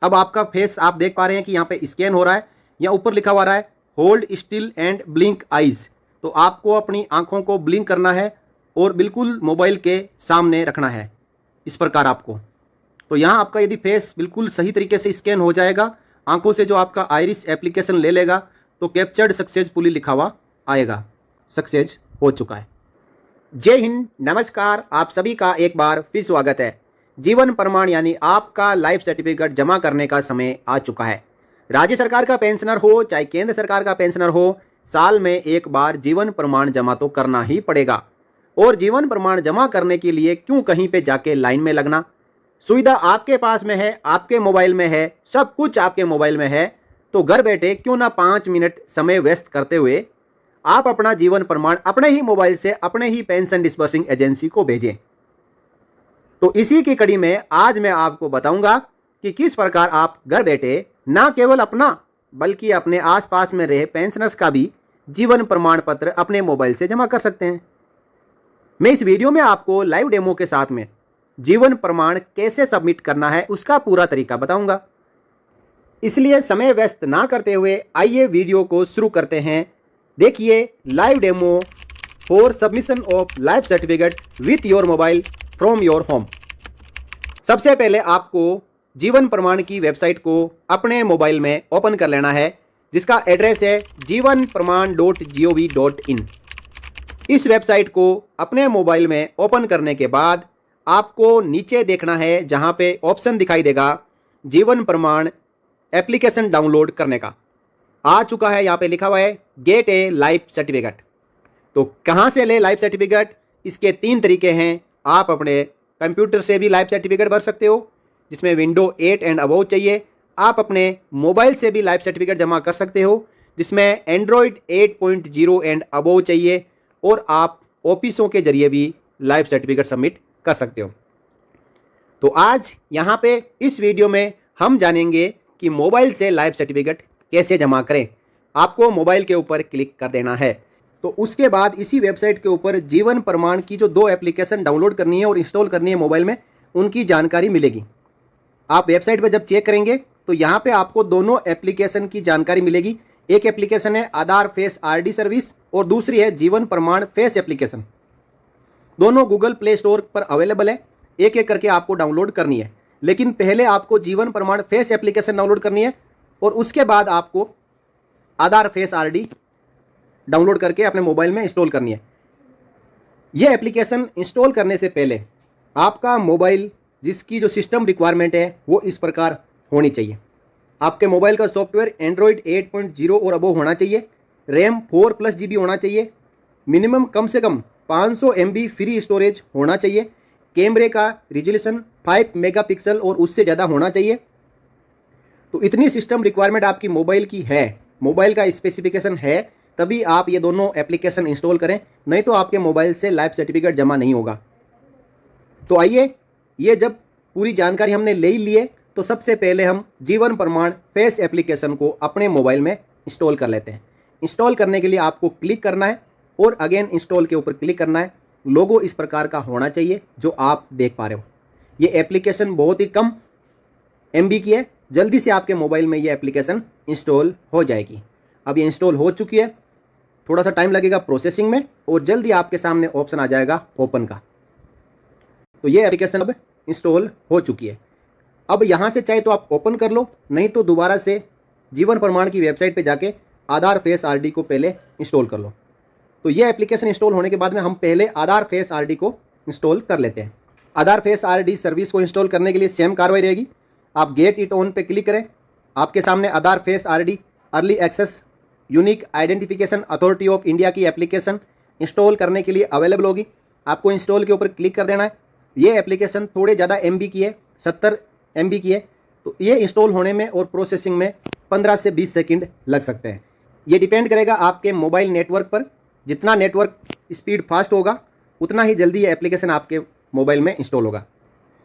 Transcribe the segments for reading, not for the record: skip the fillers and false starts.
अब आपका फेस आप देख पा रहे हैं कि यहाँ पे स्कैन हो रहा है या ऊपर लिखा हुआ रहा है hold still and blink eyes. तो आपको अपनी आंखों को ब्लिंक करना है और बिल्कुल मोबाइल के सामने रखना है इस प्रकार आपको। तो यहाँ आपका यदि फेस बिल्कुल सही तरीके से स्कैन हो जाएगा, आंखों से जो आपका आइरिस एप्लीकेशन ले लेगा तो कैप्चर्ड सक्सेसफुली लिखा हुआ आएगा, सक्सेस हो चुका है। जय हिंद, नमस्कार, आप सभी का एक बार फिर स्वागत है। जीवन प्रमाण यानी आपका लाइफ सर्टिफिकेट जमा करने का समय आ चुका है। राज्य सरकार का पेंशनर हो चाहे केंद्र सरकार का पेंशनर हो, साल में एक बार जीवन प्रमाण जमा तो करना ही पड़ेगा। और जीवन प्रमाण जमा करने के लिए क्यों कहीं पे जाके लाइन में लगना, सुविधा आपके पास में है, आपके मोबाइल में है, सब कुछ आपके मोबाइल में है। तो घर बैठे क्यों ना 5 मिनट समय व्यस्त करते हुए आप अपना जीवन प्रमाण अपने ही मोबाइल से अपने ही पेंशन डिस्बर्सिंग एजेंसी को भेजें। तो इसी की कड़ी में आज मैं आपको बताऊंगा कि किस प्रकार आप घर बैठे ना केवल अपना बल्कि अपने आसपास में रहे पेंशनर्स का भी जीवन प्रमाण पत्र अपने मोबाइल से जमा कर सकते हैं। मैं इस वीडियो में आपको लाइव डेमो के साथ में जीवन प्रमाण कैसे सबमिट करना है उसका पूरा तरीका बताऊंगा। इसलिए समय व्यस्त ना करते हुए आइए वीडियो को शुरू करते हैं। देखिए live demo for submission of life certificate with your mobile from your home. सबसे पहले आपको जीवन प्रमाण की वेबसाइट को अपने मोबाइल में ओपन कर लेना है, जिसका एड्रेस है jivanpraman.gov.in। इस वेबसाइट को अपने मोबाइल में ओपन करने के बाद आपको नीचे देखना है जहां पे ऑप्शन दिखाई देगा जीवन प्रमाण एप्लीकेशन डाउनलोड करने का। आ चुका है, यहाँ पे लिखा हुआ है गेट ए लाइफ सर्टिफिकेट। तो कहाँ से ले लाइफ सर्टिफिकेट, इसके 3 तरीके हैं। आप अपने कंप्यूटर से भी लाइफ सर्टिफिकेट भर सकते हो जिसमें विंडो 8 एंड अबव चाहिए। आप अपने मोबाइल से भी लाइफ सर्टिफिकेट जमा कर सकते हो जिसमें एंड्रॉयड 8.0 एंड अबव चाहिए। और आप ऑफिसों के जरिए भी लाइफ सर्टिफिकेट सबमिट कर सकते हो। तो आज यहाँ पे इस वीडियो में हम जानेंगे कि मोबाइल से लाइफ सर्टिफिकेट कैसे जमा करें। आपको मोबाइल के ऊपर क्लिक कर देना है। तो उसके बाद इसी वेबसाइट के ऊपर जीवन प्रमाण की जो 2 एप्लीकेशन डाउनलोड करनी है और इंस्टॉल करनी है मोबाइल में, उनकी जानकारी मिलेगी। आप वेबसाइट पर जब चेक करेंगे तो यहाँ पे आपको दोनों एप्लीकेशन की जानकारी मिलेगी। एक एप्लीकेशन है आधार फेस आरडी सर्विस और दूसरी है जीवन प्रमाण फेस एप्लीकेशन। दोनों गूगल प्ले स्टोर पर अवेलेबल है। एक एक करके आपको डाउनलोड करनी है, लेकिन पहले आपको जीवन प्रमाण फेस एप्लीकेशन डाउनलोड करनी है और उसके बाद आपको आधार फेस आरडी डाउनलोड करके अपने मोबाइल में इंस्टॉल करनी है। यह एप्लीकेशन इंस्टॉल करने से पहले आपका मोबाइल जिसकी जो सिस्टम रिक्वायरमेंट है वो इस प्रकार होनी चाहिए। आपके मोबाइल का सॉफ्टवेयर एंड्रॉयड 8.0 और अबव होना चाहिए। रैम 4+ GB होना चाहिए। मिनिमम कम से कम 500 MB फ्री स्टोरेज होना चाहिए। कैमरे का रिजोल्यूशन 5 मेगापिक्सल और उससे ज़्यादा होना चाहिए। तो इतनी सिस्टम रिक्वायरमेंट आपकी मोबाइल की है, मोबाइल का स्पेसिफिकेशन है, तभी आप ये दोनों एप्लीकेशन इंस्टॉल करें, नहीं तो आपके मोबाइल से लाइफ सर्टिफिकेट जमा नहीं होगा। तो आइए, ये जब पूरी जानकारी हमने ले ही ली है तो सबसे पहले हम जीवन प्रमाण फेस एप्लीकेशन को अपने मोबाइल में इंस्टॉल कर लेते हैं। इंस्टॉल करने के लिए आपको क्लिक करना है और अगेन इंस्टॉल के ऊपर क्लिक करना है। लोगो इस प्रकार का होना चाहिए जो आप देख पा रहे हो। ये एप्लीकेशन बहुत ही कम MB की है, जल्दी से आपके मोबाइल में ये एप्लीकेशन इंस्टॉल हो जाएगी। अब ये इंस्टॉल हो चुकी है, थोड़ा सा टाइम लगेगा प्रोसेसिंग में और जल्दी आपके सामने ऑप्शन आ जाएगा ओपन का। तो ये एप्लीकेशन अब इंस्टॉल हो चुकी है। अब यहाँ से चाहे तो आप ओपन कर लो, नहीं तो दोबारा से जीवन प्रमाण की वेबसाइट पे जाके आधार फेस आरडी को पहले इंस्टॉल कर लो। तो ये एप्लीकेशन इंस्टॉल होने के बाद में हम पहले आधार फेस आरडी को इंस्टॉल कर लेते हैं। आधार फेस आरडी सर्विस को इंस्टॉल करने के लिए सेम कार्रवाई रहेगी। आप गेट इट ऑन पे क्लिक करें। आपके सामने Aadhaar face RD early access unique identification authority of India की एप्लीकेशन इंस्टॉल करने के लिए अवेलेबल होगी। आपको इंस्टॉल के ऊपर क्लिक कर देना है। ये एप्लीकेशन थोड़े ज़्यादा MB की है, 70 MB की है। तो ये इंस्टॉल होने में और प्रोसेसिंग में 15 से 20 सेकंड लग सकते हैं। ये डिपेंड करेगा आपके मोबाइल नेटवर्क पर। जितना नेटवर्क स्पीड फास्ट होगा उतना ही जल्दी ये एप्लीकेशन आपके मोबाइल में इंस्टॉल होगा।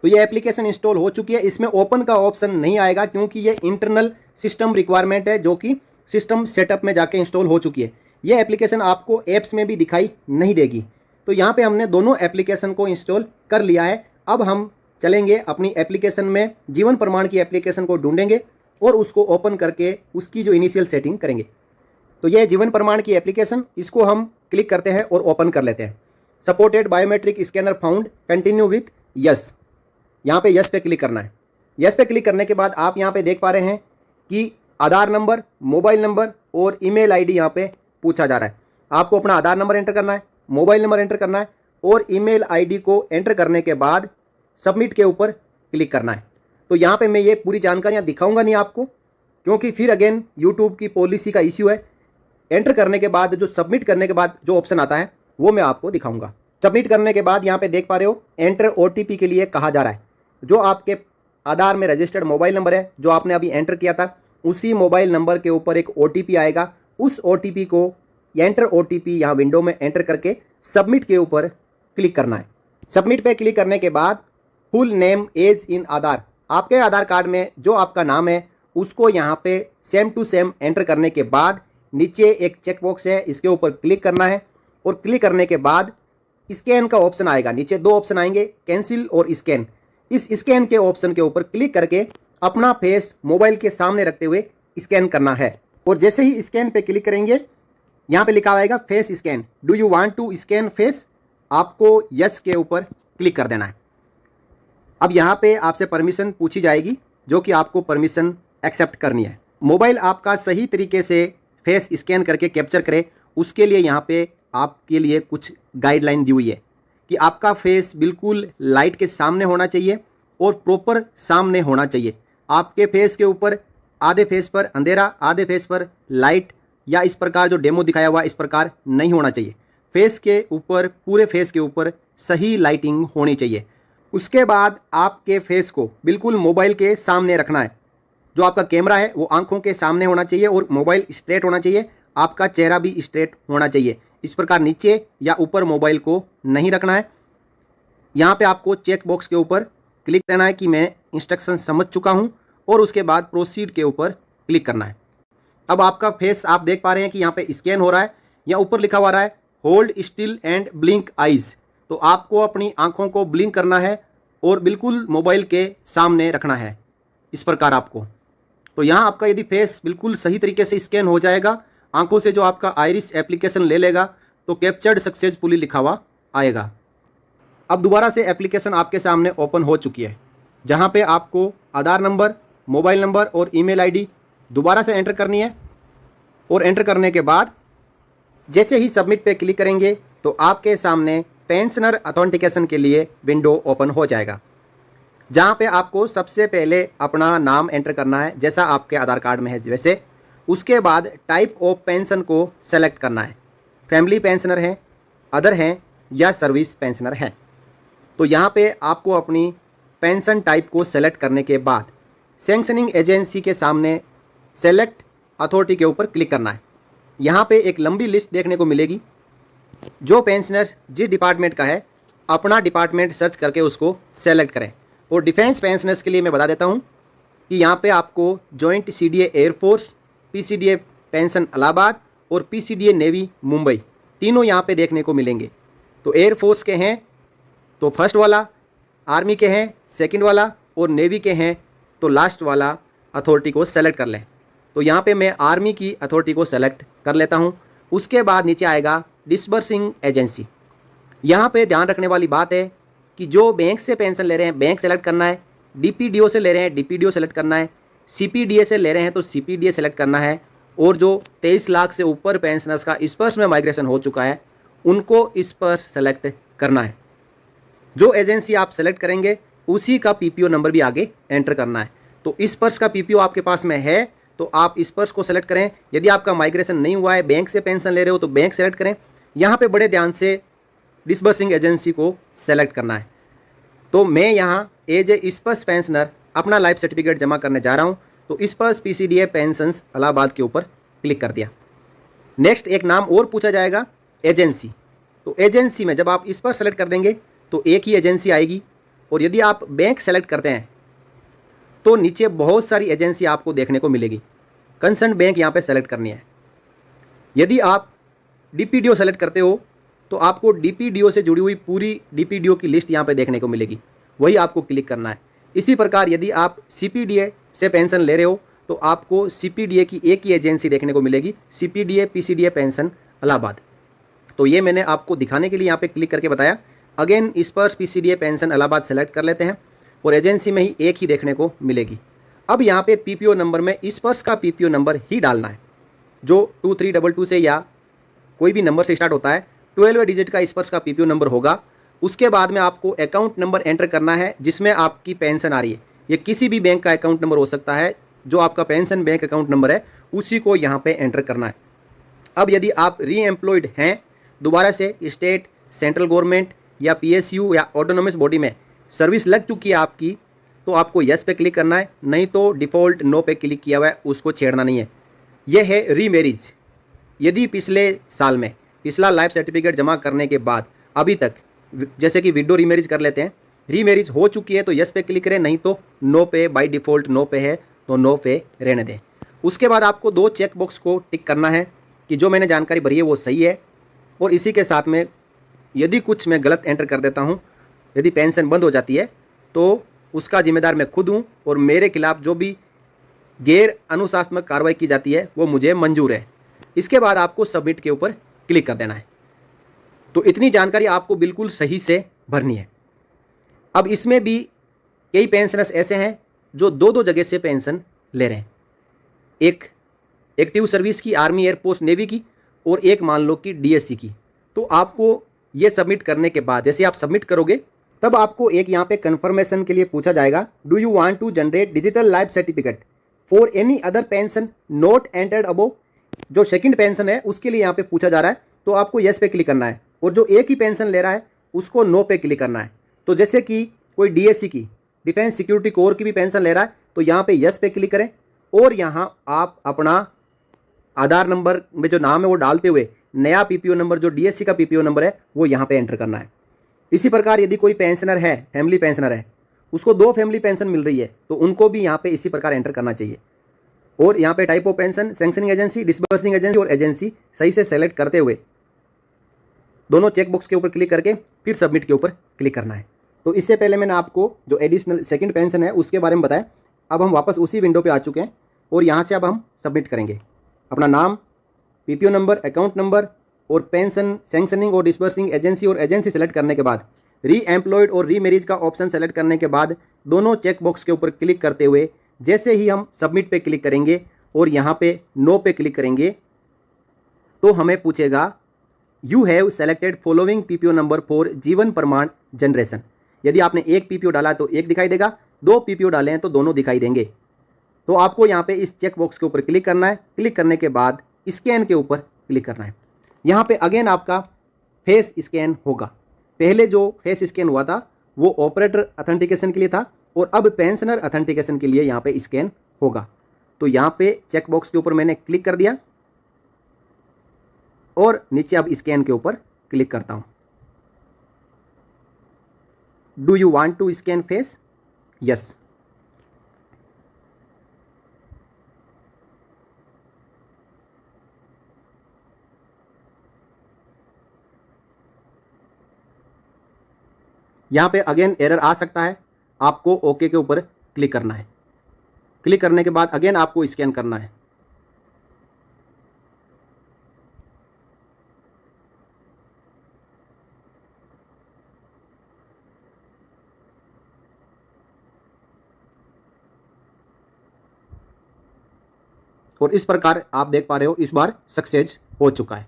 तो ये एप्लीकेशन इंस्टॉल हो चुकी है। इसमें ओपन का ऑप्शन नहीं आएगा क्योंकि ये इंटरनल सिस्टम रिक्वायरमेंट है जो कि सिस्टम सेटअप में जाके इंस्टॉल हो चुकी है। ये एप्लीकेशन आपको ऐप्स में भी दिखाई नहीं देगी। तो यहाँ पे हमने दोनों एप्लीकेशन को इंस्टॉल कर लिया है। अब हम चलेंगे अपनी एप्लीकेशन में, जीवन प्रमाण की एप्लीकेशन को ढूंढेंगे और उसको ओपन करके उसकी जो इनिशियल सेटिंग करेंगे। तो ये जीवन प्रमाण की एप्लीकेशन, इसको हम क्लिक करते हैं और ओपन कर लेते हैं। Supported biometric scanner found, continue with yes, यहाँ पे यस पे क्लिक करना है। यस पे क्लिक करने के बाद आप यहाँ पे देख पा रहे हैं कि आधार नंबर, मोबाइल नंबर और ईमेल आईडी यहाँ पे पूछा जा रहा है। आपको अपना आधार नंबर एंटर करना है, मोबाइल नंबर एंटर करना है और ईमेल आईडी को एंटर करने के बाद सबमिट के ऊपर क्लिक करना है। तो यहाँ पे मैं ये पूरी जानकारियाँ दिखाऊंगा नहीं आपको, क्योंकि फिर अगेन यूट्यूब की पॉलिसी का इश्यू है। एंटर करने के बाद जो सबमिट करने के बाद जो ऑप्शन आता है वो मैं आपको दिखाऊंगा। सबमिट करने के बाद यहाँ पे देख पा रहे हो एंटर ओटीपी के लिए कहा जा रहा है। जो आपके आधार में रजिस्टर्ड मोबाइल नंबर है जो आपने अभी एंटर किया था, उसी मोबाइल नंबर के ऊपर एक ओटीपी आएगा। उस ओटीपी को एंटर ओटीपी यहाँ विंडो में एंटर करके सबमिट के ऊपर क्लिक करना है। सबमिट पे क्लिक करने के बाद फुल नेम एज इन आधार, आपके आधार कार्ड में जो आपका नाम है उसको यहाँ पे सेम टू सेम एंटर करने के बाद नीचे एक चेकबॉक्स है, इसके ऊपर क्लिक करना है और क्लिक करने के बाद स्कैन का ऑप्शन आएगा। नीचे दो ऑप्शन आएंगे, कैंसिल और स्कैन। इस स्कैन के ऑप्शन के ऊपर क्लिक करके अपना फेस मोबाइल के सामने रखते हुए स्कैन करना है। और जैसे ही स्कैन पे क्लिक करेंगे यहाँ पे लिखा आएगा face scan, do you want to scan face, आपको यस के ऊपर क्लिक कर देना है। अब यहाँ पे आपसे परमिशन पूछी जाएगी जो कि आपको परमिशन एक्सेप्ट करनी है। मोबाइल आपका सही तरीके से फेस स्कैन करके कैप्चर करे, उसके लिए यहाँ पे आपके लिए कुछ गाइडलाइन दी हुई है कि आपका फेस बिल्कुल लाइट के सामने होना चाहिए और प्रॉपर सामने होना चाहिए। आपके फेस के ऊपर आधे फेस पर अंधेरा, आधे फेस पर लाइट या इस प्रकार जो डेमो दिखाया हुआ इस प्रकार नहीं होना चाहिए। फेस के ऊपर, पूरे फेस के ऊपर सही लाइटिंग होनी चाहिए। उसके बाद आपके फेस को बिल्कुल मोबाइल के सामने रखना है। जो आपका कैमरा है वो आंखों के सामने होना चाहिए और मोबाइल स्ट्रेट होना चाहिए, आपका चेहरा भी स्ट्रेट होना चाहिए। इस प्रकार नीचे या ऊपर मोबाइल को नहीं रखना है। यहाँ पे आपको चेक बॉक्स के ऊपर क्लिक करना है कि मैं इंस्ट्रक्शन समझ चुका हूँ और उसके बाद प्रोसीड के ऊपर क्लिक करना है। अब आपका फेस आप देख पा रहे हैं कि यहाँ पे स्कैन हो रहा है, या ऊपर लिखा हुआ रहा है hold still and blink eyes. तो आपको अपनी आंखों को ब्लिंक करना है और बिल्कुल मोबाइल के सामने रखना है इस प्रकार आपको। तो यहाँ आपका यदि फेस बिल्कुल सही तरीके से स्कैन हो जाएगा, आंखों से जो आपका आइरिस एप्लीकेशन ले लेगा तो कैप्चर्ड सक्सेसफुली लिखा हुआ आएगा। अब दोबारा से एप्लीकेशन आपके सामने ओपन हो चुकी है, जहाँ पे आपको आधार नंबर, मोबाइल नंबर और ईमेल आईडी दोबारा से एंटर करनी है। और एंटर करने के बाद जैसे ही सबमिट पे क्लिक करेंगे तो आपके सामने पेंशनर अथेंटिकेशन के लिए विंडो ओपन हो जाएगा, जहाँ पे आपको सबसे पहले अपना नाम एंटर करना है जैसा आपके आधार कार्ड में है वैसे। उसके बाद टाइप ऑफ पेंशन को सेलेक्ट करना है, फैमिली पेंशनर है, अदर हैं या सर्विस पेंशनर है। तो यहाँ पे आपको अपनी पेंशन टाइप को सेलेक्ट करने के बाद सैंक्शनिंग एजेंसी के सामने सेलेक्ट अथॉरिटी के ऊपर क्लिक करना है। यहाँ पे एक लंबी लिस्ट देखने को मिलेगी। जो पेंशनर जिस डिपार्टमेंट का है अपना डिपार्टमेंट सर्च करके उसको सेलेक्ट करें। और डिफेंस पेंशनर्स के लिए मैं बता देता हूँ कि यहाँ पे आपको joint CDA air force, PCDA pension Allahabad और पीसीडीए नेवी मुंबई तीनों यहाँ पे देखने को मिलेंगे। तो एयरफोर्स के हैं तो फर्स्ट वाला, आर्मी के हैं सेकंड वाला और नेवी के हैं तो लास्ट वाला अथॉरिटी को सेलेक्ट कर लें। तो यहाँ पे मैं आर्मी की अथॉरिटी को सेलेक्ट कर लेता हूँ। उसके बाद नीचे आएगा डिसबर्सिंग एजेंसी। यहाँ पे ध्यान रखने वाली बात है कि जो बैंक से पेंशन ले रहे हैं बैंक सेलेक्ट करना है, डीपीडीओ से ले रहे हैं डीपीडीओ सेलेक्ट करना है, सीपीडीए से ले रहे हैं तो सीपीडीए सेलेक्ट करना है, और जो 23 लाख से ऊपर पेंशनर्स का इस पर्स में माइग्रेशन हो चुका है उनको इस पर सेलेक्ट करना है। जो एजेंसी आप सेलेक्ट करेंगे उसी का पीपीओ नंबर भी आगे एंटर करना है। तो इस पर्स का पीपीओ आपके पास में है तो आप इस पर्स को सेलेक्ट करें। यदि आपका माइग्रेशन नहीं हुआ है, बैंक से पेंशन ले रहे हो तो बैंक सेलेक्ट करें। यहाँ पे बड़े ध्यान से डिसबर्सिंग एजेंसी को सेलेक्ट करना है। तो मैं यहाँ एज ए स्पर्स पेंशनर अपना लाइफ सर्टिफिकेट जमा करने जा रहा हूँ, तो स्पर्स पीसीडीए पेंशंस इलाहाबाद के ऊपर क्लिक कर दिया। नेक्स्ट एक नाम और पूछा जाएगा, एजेंसी। तो एजेंसी में जब आप इस पर सेलेक्ट कर देंगे तो एक ही एजेंसी आएगी, और यदि आप बैंक सेलेक्ट करते हैं तो नीचे बहुत सारी एजेंसी आपको देखने को मिलेगी। कंसर्न बैंक यहाँ पे सेलेक्ट करनी है। यदि आप डीपीडीओ सेलेक्ट करते हो तो आपको डीपीडीओ से जुड़ी हुई पूरी डीपीडीओ की लिस्ट यहाँ पे देखने को मिलेगी। वही आपको क्लिक करना है। इसी प्रकार यदि आप CPDA से पेंशन ले रहे हो तो आपको CPDA की एक ही एजेंसी देखने को मिलेगी, CPDA PCDA पेंशन इलाहाबाद। तो ये मैंने आपको दिखाने के लिए यहाँ पे क्लिक करके बताया। अगेन स्पर्श PCDA पेंशन इलाहाबाद सेलेक्ट कर लेते हैं और एजेंसी में ही एक ही देखने को मिलेगी। अब यहाँ पे PPO नंबर में स्पर्श का PPO नंबर ही डालना है जो 2322 से या कोई भी नंबर से स्टार्ट होता है। 12वें डिजिट का स्पर्श का PPO नंबर होगा। उसके बाद में आपको अकाउंट नंबर एंटर करना है जिसमें आपकी पेंशन आ रही है। ये किसी भी बैंक का अकाउंट नंबर हो सकता है, जो आपका पेंशन बैंक अकाउंट नंबर है उसी को यहाँ पे एंटर करना है। अब यदि आप रीएम्प्लॉयड हैं, दोबारा से स्टेट, सेंट्रल गवर्नमेंट या PSU या ऑटोनोमस बॉडी में सर्विस लग चुकी है आपकी, तो आपको यस पे क्लिक करना है, नहीं तो डिफ़ॉल्ट नो पे क्लिक किया हुआ है उसको छेड़ना नहीं है। यह है रीमैरिज। यदि पिछले साल में पिछला लाइफ सर्टिफिकेट जमा करने के बाद अभी तक, जैसे कि विडो रीमैरिज कर लेते हैं, रीमैरिज हो चुकी है तो यस पे क्लिक करें, नहीं तो नो पे, बाय डिफ़ॉल्ट नो पे है तो नो पे रहने दें। उसके बाद आपको 2 चेक बॉक्स को टिक करना है कि जो मैंने जानकारी भरी है वो सही है, और इसी के साथ में यदि कुछ मैं गलत एंटर कर देता हूँ, यदि पेंशन बंद हो जाती है तो उसका जिम्मेदार मैं खुद हूँ और मेरे खिलाफ जो भी गैर अनुशासनात्मक कार्रवाई की जाती है वो मुझे मंजूर है। इसके बाद आपको सबमिट के ऊपर क्लिक कर देना है। तो इतनी जानकारी आपको बिल्कुल सही से भरनी है। अब इसमें भी कई पेंशनर्स ऐसे हैं जो 2-2 जगह से पेंशन ले रहे हैं, एक एक्टिव सर्विस की, आर्मी, एयरफोर्स, नेवी की, और एक मान लो कि DSC की। तो आपको ये सबमिट करने के बाद, जैसे आप सबमिट करोगे तब आपको एक यहाँ पे कंफर्मेशन के लिए पूछा जाएगा, do you want to generate digital life certificate for any other pension not entered above. जो सेकंड पेंशन है उसके लिए यहाँ पे पूछा जा रहा है, तो आपको यस पे क्लिक करना है, और जो एक ही पेंशन ले रहा है उसको नो पे क्लिक करना है। तो जैसे कि कोई DSC की, डिफेंस सिक्योरिटी कोर की भी पेंशन ले रहा है तो यहाँ पे यस पे क्लिक करें, और यहाँ आप अपना आधार नंबर में जो नाम है वो डालते हुए नया PPO नंबर, जो DSC का PPO नंबर है, वो यहाँ पे एंटर करना है। इसी प्रकार यदि कोई पेंशनर है, फैमिली पेंशनर है, उसको 2 फैमिली पेंशन मिल रही है तो उनको भी यहाँ पे इसी प्रकार एंटर करना चाहिए। और यहाँ पे type of pension, sanctioning agency, disbursing agency और एजेंसी सही से सेलेक्ट करते हुए दोनों चेक बॉक्स के ऊपर क्लिक करके फिर सबमिट के ऊपर क्लिक करना है। तो इससे पहले मैंने आपको जो एडिशनल सेकंड पेंशन है उसके बारे में बताया। अब हम वापस उसी विंडो पे आ चुके हैं और यहाँ से अब हम सबमिट करेंगे। अपना नाम, PPO नंबर, अकाउंट नंबर और पेंशन, सैंक्शनिंग और डिसबर्सिंग एजेंसी और एजेंसी सेलेक्ट करने के बाद री एम्प्लॉयड और रीमैरिज का ऑप्शन सेलेक्ट करने के बाद दोनों चेक बॉक्स के ऊपर क्लिक करते हुए जैसे ही हम सबमिट पे क्लिक करेंगे और यहाँ पे नो पे क्लिक करेंगे तो हमें पूछेगा you have selected following PPO number for जीवन प्रमाण जनरेशन। यदि आपने एक PPO डाला तो एक दिखाई देगा, 2 PPO डाले हैं तो दोनों दिखाई देंगे। तो आपको यहाँ पे इस चेक बॉक्स के ऊपर क्लिक करना है। क्लिक करने के बाद स्कैन के ऊपर क्लिक करना है। यहाँ पे अगेन आपका फेस स्कैन होगा। पहले जो फेस स्कैन हुआ था वो ऑपरेटर अथेंटिकेशन के लिए था और अब पेंशनर अथेंटिकेशन के लिए यहाँ पे स्कैन होगा। तो यहाँ पे चेक बॉक्स के ऊपर मैंने क्लिक कर दिया और नीचे अब स्कैन के ऊपर क्लिक करता हूँ। Do you want to scan face? Yes. यहाँ पे अगेन एरर आ सकता है, आपको ओके के ऊपर क्लिक करना है। क्लिक करने के बाद अगेन आपको स्कैन करना है। और इस प्रकार आप देख पा रहे हो इस बार सक्सेस हो चुका है।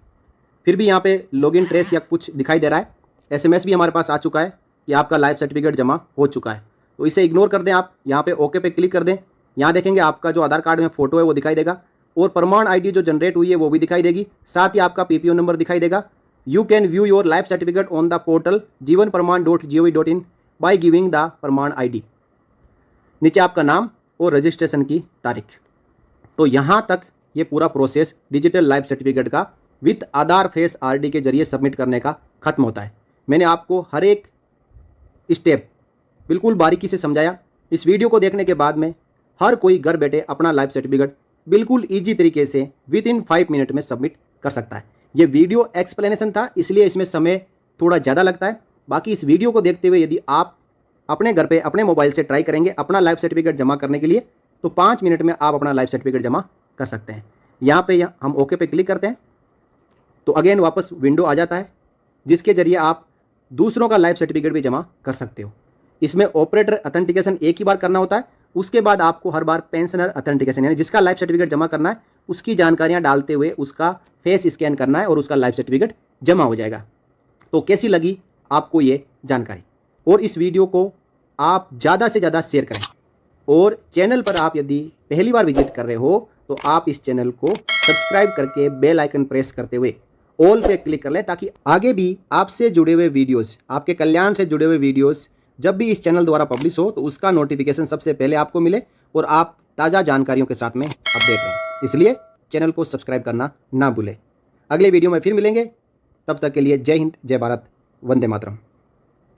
फिर भी यहाँ पे लॉगिन ट्रेस या कुछ दिखाई दे रहा है। SMS भी हमारे पास आ चुका है कि आपका लाइफ सर्टिफिकेट जमा हो चुका है। तो इसे इग्नोर कर दें आप, यहाँ पे ओके पे क्लिक कर दें। यहाँ देखेंगे आपका जो आधार कार्ड में फ़ोटो है वो दिखाई देगा और प्रमाण ID जो जनरेट हुई है वो भी दिखाई देगी। साथ ही आपका PPO नंबर दिखाई देगा। You can view your life certificate on the portal jivanpraman.gov.in by giving the प्रमाण ID। नीचे आपका नाम और रजिस्ट्रेशन की तारीख। तो यहाँ तक ये पूरा प्रोसेस डिजिटल लाइफ सर्टिफिकेट का विथ आधार फेस RD के जरिए सबमिट करने का खत्म होता है। मैंने आपको हर एक स्टेप बिल्कुल बारीकी से समझाया। इस वीडियो को देखने के बाद में हर कोई घर बैठे अपना लाइफ सर्टिफिकेट बिल्कुल ईजी तरीके से विद इन 5 मिनट में सबमिट कर सकता है। ये वीडियो एक्सप्लेनेशन था, इसलिए इसमें समय थोड़ा ज़्यादा लगता है। बाकी इस वीडियो को देखते हुए यदि आप अपने घर पे अपने मोबाइल से ट्राई करेंगे अपना लाइफ सर्टिफिकेट जमा करने के लिए, तो 5 मिनट में आप अपना लाइफ सर्टिफिकेट जमा कर सकते हैं। यहाँ पे हम ओके पे क्लिक करते हैं तो अगेन वापस विंडो आ जाता है, जिसके जरिए आप दूसरों का लाइफ सर्टिफिकेट भी जमा कर सकते हो। इसमें ऑपरेटर अथेंटिकेशन एक ही बार करना होता है, उसके बाद आपको हर बार पेंशनर अथेंटिकेशन यानी जिसका लाइफ सर्टिफिकेट जमा करना है उसकी जानकारियाँ डालते हुए उसका फेस स्कैन करना है और उसका लाइफ सर्टिफिकेट जमा हो जाएगा। तो कैसी लगी आपको ये जानकारी, और इस वीडियो को आप ज़्यादा से ज़्यादा शेयर करें, और चैनल पर आप यदि पहली बार विजिट कर रहे हो तो आप इस चैनल को सब्सक्राइब करके बेल आइकन प्रेस करते हुए ऑल पे क्लिक कर लें, ताकि आगे भी आपसे जुड़े हुए वीडियोस, आपके कल्याण से जुड़े हुए वीडियोस जब भी इस चैनल द्वारा पब्लिश हो तो उसका नोटिफिकेशन सबसे पहले आपको मिले और आप ताज़ा जानकारियों के साथ में अपडेट रहें। इसलिए चैनल को सब्सक्राइब करना ना भूलें। अगले वीडियो में फिर मिलेंगे, तब तक के लिए जय हिंद, जय भारत, वंदे मातरम।